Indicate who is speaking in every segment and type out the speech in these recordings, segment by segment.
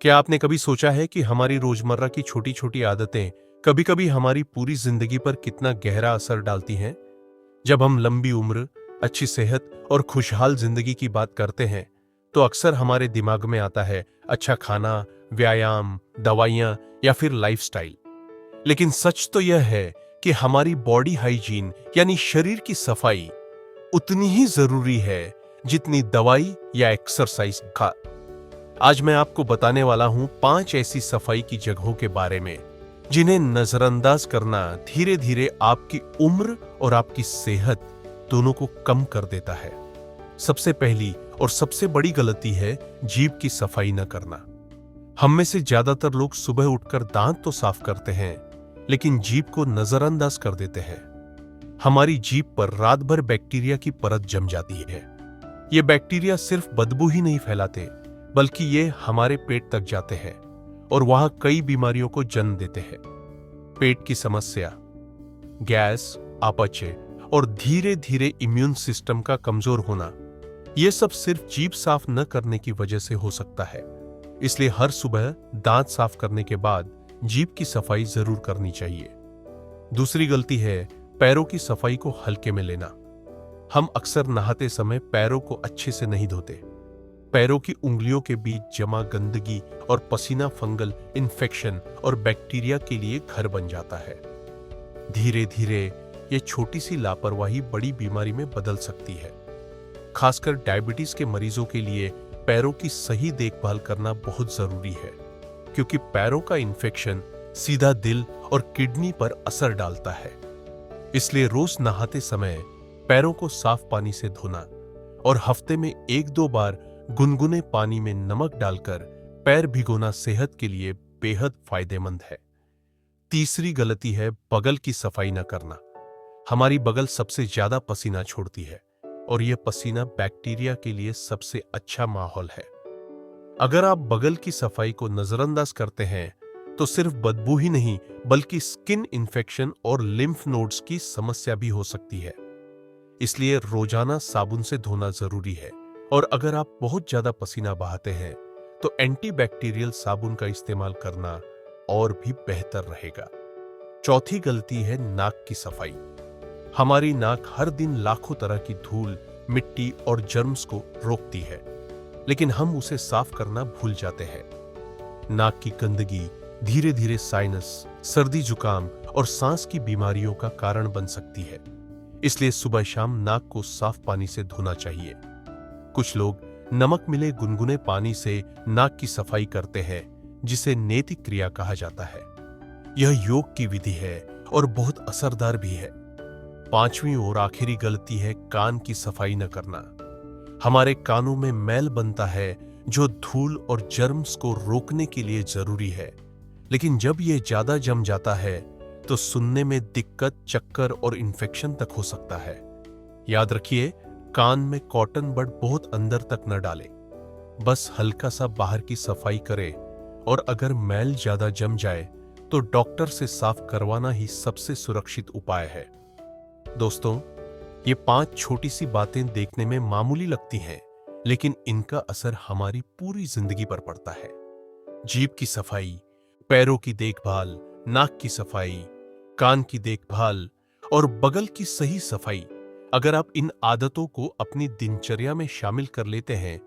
Speaker 1: क्या आपने कभी सोचा है कि हमारी रोजमर्रा की छोटी छोटी आदतें कभी-कभी हमारी पूरी जिंदगी पर कितना गहरा असर डालती हैं? जब हम लंबी उम्र, अच्छी सेहत और खुशहाल जिंदगी की बात करते हैं, तो अक्सर हमारे दिमाग में आता है अच्छा खाना, व्यायाम, दवाइयां या फिर लाइफस्टाइल। लेकिन सच तो यह है कि हमारी बॉडी हाइजीन यानी शरीर की सफाई उतनी ही जरूरी है जितनी दवाई या एक्सरसाइज का। आज मैं आपको बताने वाला हूं 5 ऐसी सफाई की जगहों के बारे में जिन्हें नजरअंदाज करना धीरे धीरे आपकी उम्र और आपकी सेहत दोनों को कम कर देता है। सबसे पहली और सबसे बड़ी गलती है जीभ की सफाई न करना। हम में से ज्यादातर लोग सुबह उठकर दांत तो साफ करते हैं, लेकिन जीभ को नजरअंदाज कर देते हैं। हमारी जीभ पर रात भर बैक्टीरिया की परत जम जाती है। ये बैक्टीरिया सिर्फ बदबू ही नहीं फैलाते, बल्कि ये हमारे पेट तक जाते हैं और वहां कई बीमारियों को जन्म देते हैं। पेट की समस्या, गैस, अपच और धीरे धीरे इम्यून सिस्टम का कमजोर होना, यह सब सिर्फ जीभ साफ न करने की वजह से हो सकता है। इसलिए हर सुबह दांत साफ करने के बाद जीभ की सफाई जरूर करनी चाहिए। दूसरी गलती है पैरों की सफाई को हल्के में लेना। हम अक्सर नहाते समय पैरों को अच्छे से नहीं धोते। पैरों की उंगलियों के बीच जमा गंदगी और पसीना फंगल इन्फेक्शन और बैक्टीरिया के लिए घर बन जाता है। धीरे धीरे ये छोटी सी लापरवाही बड़ी बीमारी में बदल सकती है। खासकर डायबिटीज के मरीजों के लिए पैरों की सही देखभाल करना बहुत जरूरी है, क्योंकि पैरों का इन्फेक्शन सीधा दिल और किडनी पर असर डालता है। इसलिए रोज नहाते समय पैरों को साफ पानी से धोना और हफ्ते में 1-2 बार गुनगुने पानी में नमक डालकर पैर भिगोना सेहत के लिए बेहद फायदेमंद है। तीसरी गलती है बगल की सफाई न करना। हमारी बगल सबसे ज्यादा पसीना छोड़ती है और यह पसीना बैक्टीरिया के लिए सबसे अच्छा माहौल है। अगर आप बगल की सफाई को नजरअंदाज करते हैं तो सिर्फ बदबू ही नहीं, बल्कि स्किन इन्फेक्शन और लिम्फ नोड्स की समस्या भी हो सकती है। इसलिए रोजाना साबुन से धोना जरूरी है और अगर आप बहुत ज्यादा पसीना बहाते हैं तो एंटीबैक्टीरियल साबुन का इस्तेमाल करना और भी बेहतर रहेगा। चौथी गलती है नाक की सफाई। हमारी नाक हर दिन लाखों तरह की धूल, मिट्टी और जर्म्स को रोकती है, लेकिन हम उसे साफ करना भूल जाते हैं। नाक की गंदगी धीरे धीरे साइनस, सर्दी जुकाम और सांस की बीमारियों का कारण बन सकती है। इसलिए सुबह शाम नाक को साफ पानी से धोना चाहिए। कुछ लोग नमक मिले गुनगुने पानी से नाक की सफाई करते हैं, जिसे नेति क्रिया कहा जाता है। यह योग की विधि है और बहुत असरदार भी है। पांचवी और आखिरी गलती है कान की सफाई न करना। हमारे कानों में मैल बनता है जो धूल और जर्म्स को रोकने के लिए जरूरी है, लेकिन जब यह ज्यादा जम जाता है तो सुनने में दिक्कत, चक्कर और इन्फेक्शन तक हो सकता है। याद रखिए, कान में कॉटन बड बहुत अंदर तक न डालें, बस हल्का सा बाहर की सफाई करें और अगर मैल ज्यादा जम जाए तो डॉक्टर से साफ करवाना ही सबसे सुरक्षित उपाय है। दोस्तों, ये 5 छोटी सी बातें देखने में मामूली लगती हैं, लेकिन इनका असर हमारी पूरी जिंदगी पर पड़ता है। जीभ की सफाई, पैरों की देखभाल, नाक की सफाई, कान की देखभाल और बगल की सही सफाई। अगर आप इन आदतों को अपनी दिनचर्या में शामिल कर लेते हैं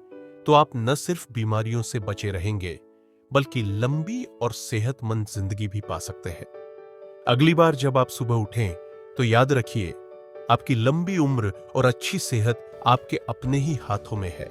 Speaker 1: तो आप न सिर्फ बीमारियों से बचे रहेंगे, बल्कि लंबी और सेहतमंद जिंदगी भी पा सकते हैं। अगली बार जब आप सुबह उठें तो याद रखिए, आपकी लंबी उम्र और अच्छी सेहत आपके अपने ही हाथों में है।